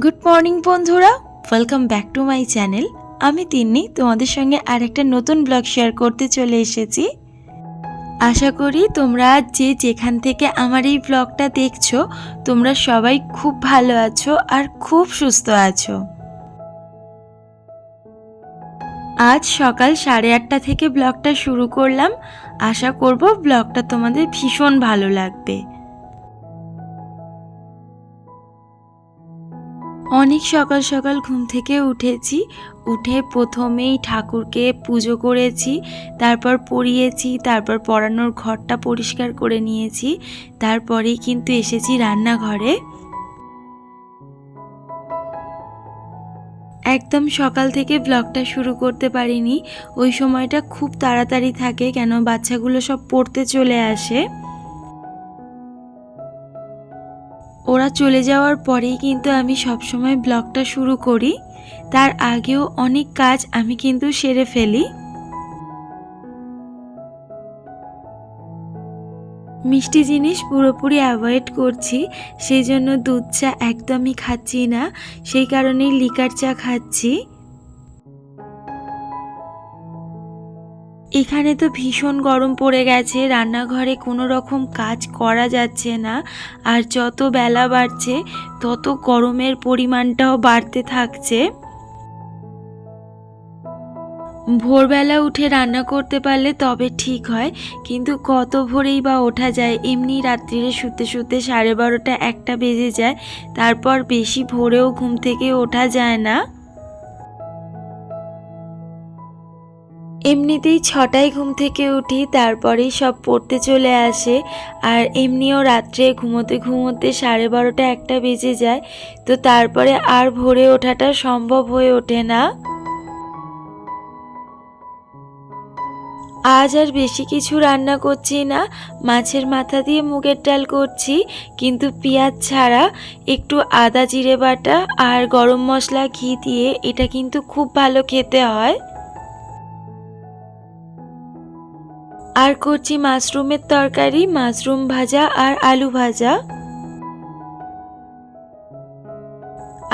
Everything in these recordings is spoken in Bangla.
গুড মর্নিং বন্ধুরা, welcome back to my channel. আমি তিন্নি তোমাদের সঙ্গে আর একটা নতুন ব্লগ শেয়ার করতে চলে এসেছি। আশা করি তোমরা যে যেখান থেকে আমার এই ব্লগটা দেখছো তোমরা সবাই খুব ভালো আছো আর খুব সুস্থ আছো। আজ সকাল 8:30 থেকে ব্লগটা শুরু করলাম। আশা করব ব্লগটা তোমাদের ভীষণ ভালো লাগবে। অনেক সকাল সকাল ঘুম থেকে উঠেছি। উঠে প্রথমেই ঠাকুরকে পুজো করেছি, তারপর পরিয়েছি, তারপর পড়ানোর ঘরটা পরিষ্কার করে নিয়েছি। তারপরেই কিন্তু এসেছি রান্নাঘরে। একদম সকাল থেকে ব্লগটা শুরু করতে পারিনি, ওই সময়টা খুব তাড়াতাড়ি থাকে কেন বাচ্চাগুলো সব পড়তে চলে আসে। ওরা চলে যাওয়ার পরেই কিন্তু আমি সবসময় ব্লগটা শুরু করি। তার আগেও অনেক কাজ আমি কিন্তু সেরে ফেলি। মিষ্টি জিনিস পুরোপুরি অ্যাভয়েড করছি, সেই জন্য দুধ চা একদমই খাচ্ছি না, সেই কারণেই লিকার চা খাচ্ছি। এখানে তো ভীষণ গরম পড়ে গেছে, রান্নাঘরে কোনো রকম কাজ করা যাচ্ছে না। আর যত বেলা বাড়ছে তত গরমের পরিমাণটাও বাড়তে থাকছে। ভোরবেলা উঠে রান্না করতে পারলে তবে ঠিক হয়, কিন্তু কত ভোরেই বা ওঠা যায়। এমনি রাত্রিরে শুতে শুতে 12:30 1টা বেজে যায়, তারপর বেশি ভোরেও ঘুম থেকে ওঠা যায় না। এমনিতেই 6টায় ঘুম থেকে উঠি, তারপরেই সব পড়তে চলে আসে। আর এমনিও রাত্রে ঘুমোতে ঘুমোতে 12:30 1টা বেজে যায়, তো তারপরে আর ভোরে ওঠাটা সম্ভব হয়ে ওঠে না। আজ আর বেশি কিছু রান্না করছি না, মাছের মাথা দিয়ে মুগের ডাল করছি, কিন্তু পেঁয়াজ ছাড়া। একটু আদা জিরে বাটা আর গরম মশলা ঘি দিয়ে, এটা কিন্তু খুব ভালো খেতে হয়। আর করছি মাশরুমের তরকারি, মাশরুম ভাজা আর আলু ভাজা।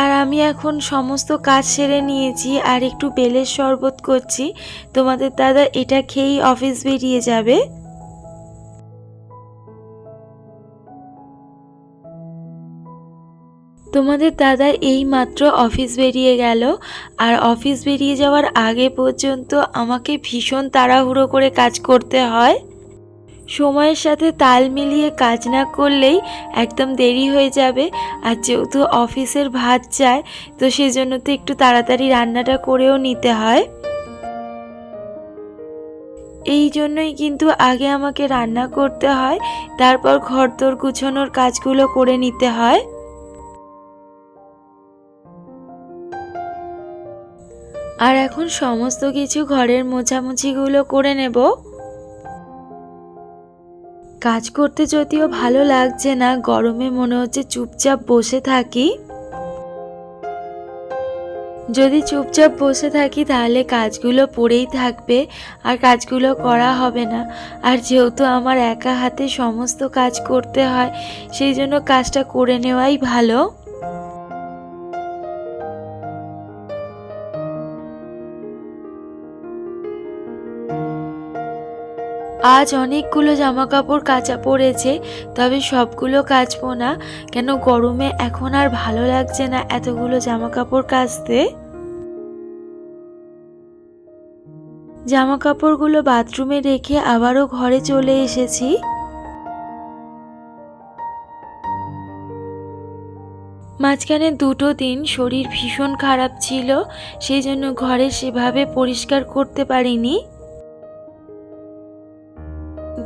আর আমি এখন সমস্ত কাজ সেরে নিয়েছি আর একটু বেলের শরবত করছি। তোমাদের দাদা এটা খেয়েই অফিস বেরিয়ে যাবে। তোমাদের দাদা এই মাত্র অফিস বেরিয়ে গেল। আর অফিস বেরিয়ে যাওয়ার আগে পর্যন্ত আমাকে ভীষণ তাড়াহুড়ো করে কাজ করতে হয়। সময়ের সাথে তাল মিলিয়ে কাজ না করলেই একদম দেরি হয়ে যাবে। আর যেহেতু অফিসের ভাত চায়, তো সেজন্য তো একটু তাড়াতাড়ি রান্নাটা করেও নিতে হয়। এই জন্যই কিন্তু আগে আমাকে রান্না করতে হয়, তারপর ঘরদোর গুছানোর কাজগুলো করে নিতে হয়। আর এখন সমস্ত কিছু ঘরের মোছামুছিগুলো করে নেব। কাজ করতে যদিও ভালো লাগছে না, গরমে মনে হচ্ছে চুপচাপ বসে থাকি। যদি চুপচাপ বসে থাকি তাহলে কাজগুলো পড়েই থাকবে আর কাজগুলো করা হবে না। আর যেহেতু আমার একা হাতে সমস্ত কাজ করতে হয়, সেই জন্য কাজটা করে নেওয়াই ভালো। আজ অনেকগুলো জামা কাপড় কাচা পড়েছে, তবে সবগুলো কাচবো না, কেন গরমে এখন আর ভালো লাগছে না এতগুলো জামা কাপড় কাচতে। জামা কাপড়গুলো বাথরুমে রেখে আবারও ঘরে চলে এসেছি। মাঝখানে 2টো দিন শরীর ভীষণ খারাপ ছিল, সেই জন্য ঘরে সেভাবে পরিষ্কার করতে পারিনি।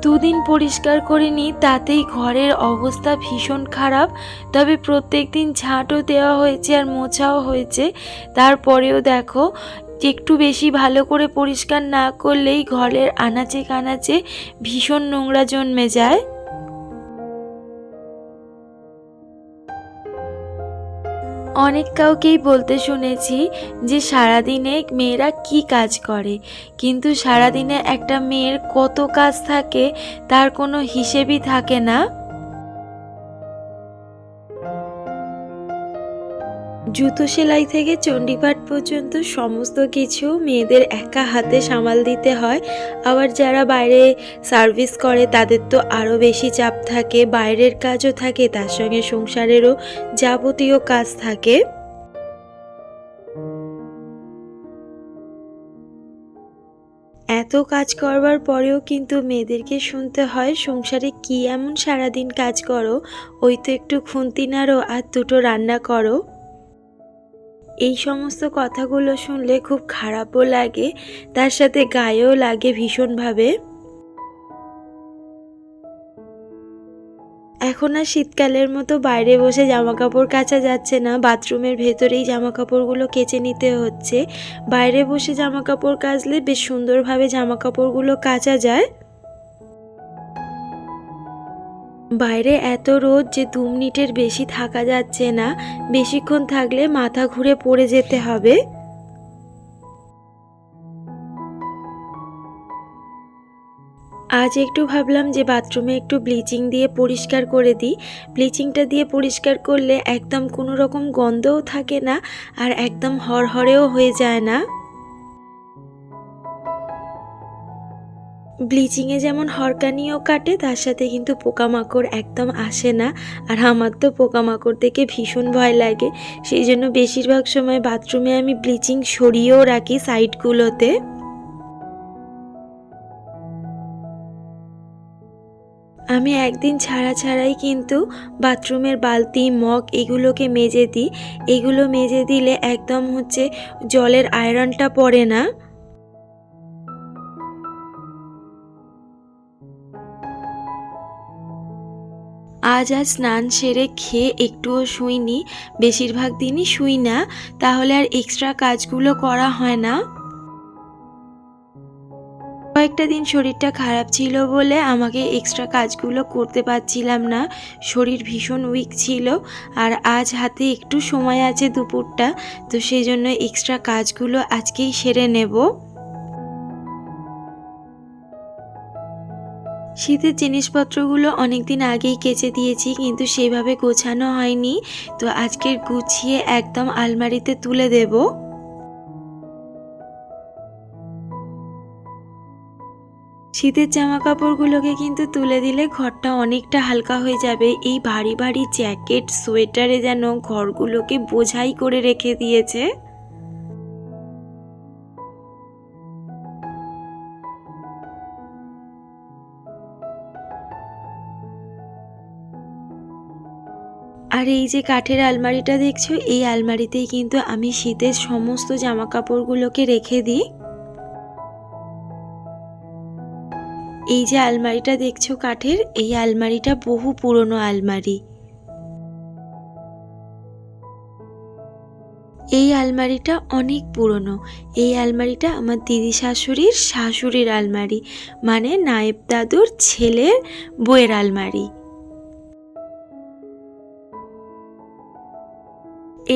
2 দিন পরিষ্কার করিনি, তাতেই ঘরের অবস্থা ভীষণ খারাপ। তবে প্রত্যেক দিন ঝাঁটও দেওয়া হয়েছে আর মোছাও হয়েছে, তারপরেও দেখো একটু বেশি ভালো করে পরিষ্কার না করলেই ঘরের আনাচে কানাচে ভীষণ নোংরা জন্মে যায়। অনেক কাউকেই বলতে শুনেছি যে সারাদিনে মেয়েরা কি কাজ করে, কিন্তু সারাদিনে একটা মেয়ের কত কাজ থাকে তার কোনো হিসেবই থাকে না। জুতো সেলাই থেকে চণ্ডীপাঠ পর্যন্ত সমস্ত কিছু মেয়েদের একা হাতে সামাল দিতে হয়। আবার যারা বাইরে সার্ভিস করে তাদের তো আরও বেশি চাপ থাকে, বাইরের কাজও থাকে, তার সঙ্গে সংসারেরও যাবতীয় কাজ থাকে। এত কাজ করবার পরেও কিন্তু মেয়েদেরকে শুনতে হয় সংসারে কি এমন সারাদিন কাজ করো, ওই তো একটু খুন্তি নাড়ো আর দুটো রান্না করো। এই সমস্ত কথাগুলো শুনলে খুব খারাপও লাগে, তার সাথে গায়েও লাগে ভীষণভাবে। এখন আর শীতকালের মতো বাইরে বসে জামাকাপড় কাচা যাচ্ছে না, বাথরুমের ভেতরেই জামাকাপড়গুলো কেচে নিতে হচ্ছে। বাইরে বসে জামাকাপড় কাচলে বেশ সুন্দরভাবে জামাকাপড়গুলো কাচা যায়। বাইরে এত রোদ যে 2 মিনিটের বেশি থাকা যাচ্ছে না, বেশিক্ষণ থাকলে মাথা ঘুরে পড়ে যেতে হবে। আজ একটু ভাবলাম যে বাথরুমে একটু ব্লিচিং দিয়ে পরিষ্কার করে দিই। ব্লিচিংটা দিয়ে পরিষ্কার করলে একদম কোনো রকম গন্ধও থাকে না আর একদম হরহরেও হয়ে যায় না। ব্লিচিংয়ে যেমন হরকানিও কাটে, তার সাথে কিন্তু পোকামাকড় একদম আসে না। আর আমার তো পোকামাকড় দেখে ভীষণ ভয় লাগে, সেই জন্য বেশিরভাগ সময় বাথরুমে আমি ব্লিচিং সরিয়েও রাখি সাইডগুলোতে। আমি একদিন ছাড়াই কিন্তু বাথরুমের বালতি, মগ এগুলোকে মেজে দিই। এগুলো মেজে দিলে একদম জলের আয়রনটা পড়ে না। আজ স্নান সেরে খেয়ে একটুও শুইনি, বেশিরভাগ দিনই শুই না, তাহলে আর এক্সট্রা কাজগুলো করা হয় না। কয়েকটা দিন শরীরটা খারাপ ছিল বলে আমাকে এক্সট্রা কাজগুলো করতে পারছিলাম না, শরীর ভীষণ উইক ছিল। আর আজ হাতে একটু সময় আছে দুপুরটা, তো সেই জন্য এক্সট্রা কাজগুলো আজকেই সেরে নেব। শীতের জিনিসপত্রগুলো অনেক দিন আগেই কেচে দিয়েছি, কিন্তু সেইভাবে গোছানো হয়নি, তো আজকের গুছিয়ে একদম আলমারিতে তুলে দেব। শীতের জামা কাপড়গুলোকে কিন্তু তুলে দিলে ঘরটা অনেকটা হালকা হয়ে যাবে। এই ভারী ভারী জ্যাকেট, সোয়েটারে যেন ঘরগুলোকে বোঝাই করে রেখে দিয়েছে। আর এই যে কাঠের আলমারিটা দেখছো, এই আলমারিতেই কিন্তু আমি শীতের সমস্ত জামা কাপড়গুলোকে রেখে দিই। এই যে আলমারিটা দেখছো কাঠের, এই আলমারিটা বহু পুরনো আলমারি। এই আলমারিটা অনেক পুরনো। এই আলমারিটা আমার দিদি শাশুড়ির শাশুড়ির আলমারি, মানে নায়েব দাদুর ছেলের বইয়ের আলমারি।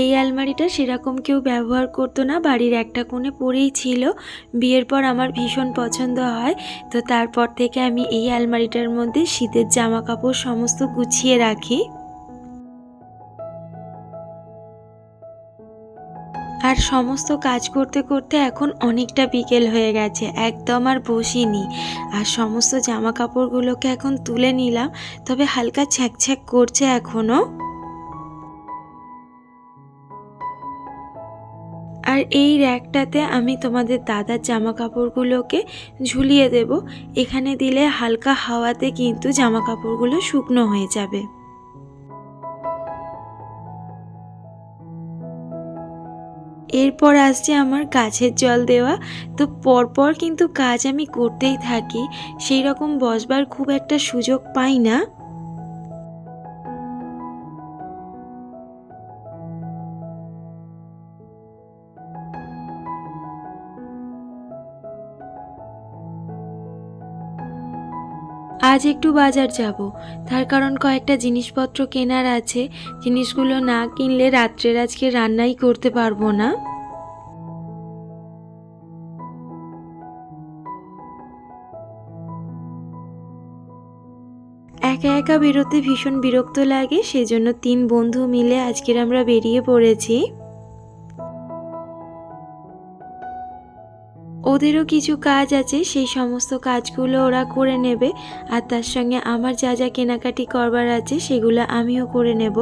এই আলমারিটা সেরকম কেউ ব্যবহার করতো না, বাড়ির একটা কোণে পড়েই ছিল। বিয়ের পর আমার ভীষণ পছন্দ হয়, তো তারপর থেকে আমি এই আলমারিটার মধ্যে শীতের জামা কাপড় সমস্ত গুছিয়ে রাখি। আর সমস্ত কাজ করতে করতে এখন অনেকটা বিকেল হয়ে গেছে, একদম আর বসিনি। আর সমস্ত জামা কাপড়গুলোকে এখন তুলে নিলাম, তবে হালকা ছ্যাঁক করছে এখনও। আর এই র্যাকটাতে আমি তোমাদের দাদার জামা কাপড়গুলোকে ঝুলিয়ে দেব। এখানে দিলে হালকা হাওয়াতে কিন্তু জামা কাপড়গুলো শুকনো হয়ে যাবে। এরপর আসছে আমার গাছের জল দেওয়া। তো পরপর কিন্তু কাজ আমি করতেই থাকি, সেই রকম বসবার খুব একটা সুযোগ পাই না। আজ একটু বাজার যাব, তার কারণ কয়েকটা জিনিসপত্র কেনার আছে। জিনিসগুলো না কিনলে রাত্রের আজকে রান্নাই করতে পারবো না। একা একা বেরোতে ভীষণ বিরক্ত লাগে, সেজন্য 3 বন্ধু মিলে আজকের আমরা বেরিয়ে পড়েছি। ওদেরও কিছু কাজ আছে, সেই সমস্ত কাজগুলো ওরা করে নেবে, আর তার সঙ্গে আমার যা যা কেনাকাটি করবার আছে সেগুলো আমিও করে নেব।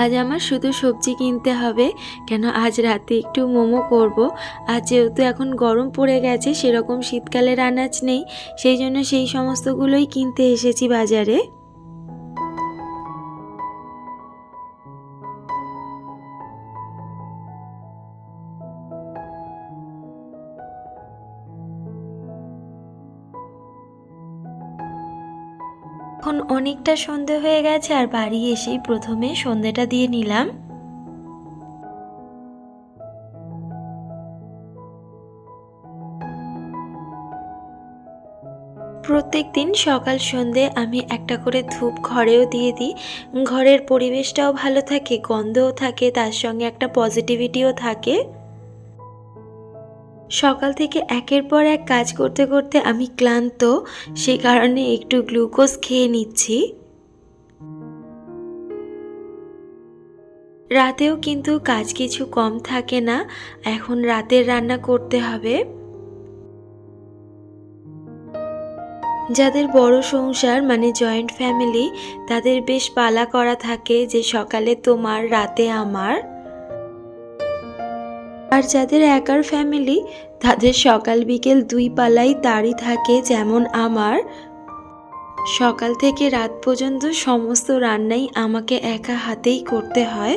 আজ আমার শুধু সবজি কিনতে হবে, কেন আজ রাতে একটু মোমো করব। আর যেহেতু এখন গরম পড়ে গেছে, সেরকম শীতকালের আনাজ নেই, সেই জন্য সেই সমস্তগুলোই কিনতে এসেছি বাজারে। এখন অনেকটা সন্ধে হয়ে গেছে, আর বাড়ি এসেই প্রথমে সন্ধেটা দিয়ে নিলাম। প্রত্যেক দিন সকাল সন্ধে আমি একটা করে ধূপ ঘরেও দিয়ে দিই। ঘরের পরিবেশটাও ভালো থাকে, গন্ধও থাকে, তার সঙ্গে একটা পজিটিভিটিও থাকে। সকাল থেকে একের পর এক কাজ করতে করতে আমি ক্লান্ত, সেই কারণে একটু গ্লুকোজ খেয়ে নিচ্ছি। রাতেও কিন্তু কাজ কিছু কম থাকে না, এখন রাতের রান্না করতে হবে। যাদের বড় সংসার মানে জয়েন্ট ফ্যামিলি, তাদের বেশ পালা করা থাকে যে সকালে তোমার, রাতে আমার। আর যাদের একার ফ্যামিলি, তাদের সকাল বিকেল দুই পালাই তারই থাকে, যেমন আমার। সকাল থেকে রাত পর্যন্ত সমস্ত রান্নাই আমাকে একা হাতেই করতে হয়।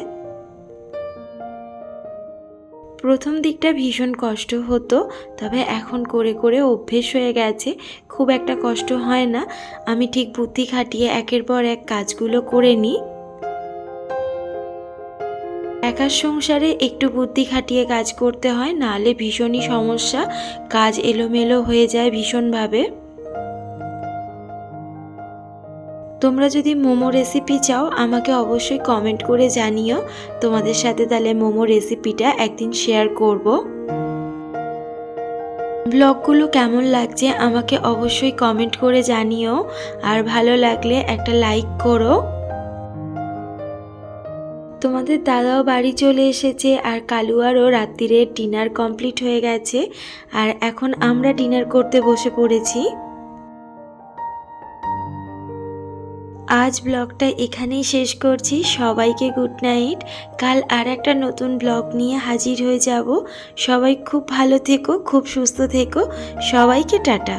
প্রথম দিকটা ভীষণ কষ্ট হতো, তবে এখন করে করে অভ্যেস হয়ে গেছে, খুব একটা কষ্ট হয় না। আমি ঠিক বুদ্ধি খাটিয়ে একের পর এক কাজগুলো করে নিই। একার সংসারে একটু বুদ্ধি খাটিয়ে কাজ করতে হয়, নাহলে ভীষণই সমস্যা, কাজ এলোমেলো হয়ে যায় ভীষণভাবে। তোমরা যদি মোমো রেসিপি চাও আমাকে অবশ্যই কমেন্ট করে জানিও, তোমাদের সাথে তাহলে মোমো রেসিপিটা একদিন শেয়ার করব। ব্লগগুলো কেমন লাগছে আমাকে অবশ্যই কমেন্ট করে জানিও, আর ভালো লাগলে একটা লাইক করো। তোমাদের দাদাও বাড়ি চলে এসেছে, আর কালুয়ারও রাত্রিরে ডিনার কমপ্লিট হয়ে গেছে, আর এখন আমরা ডিনার করতে বসে পড়েছি। আজ ব্লগটা এখানেই শেষ করছি। সবাইকে গুড নাইট। কাল আর একটা নতুন ব্লগ নিয়ে হাজির হয়ে যাব। সবাই খুব ভালো থেকো, খুব সুস্থ থেকো। সবাইকে টাটা।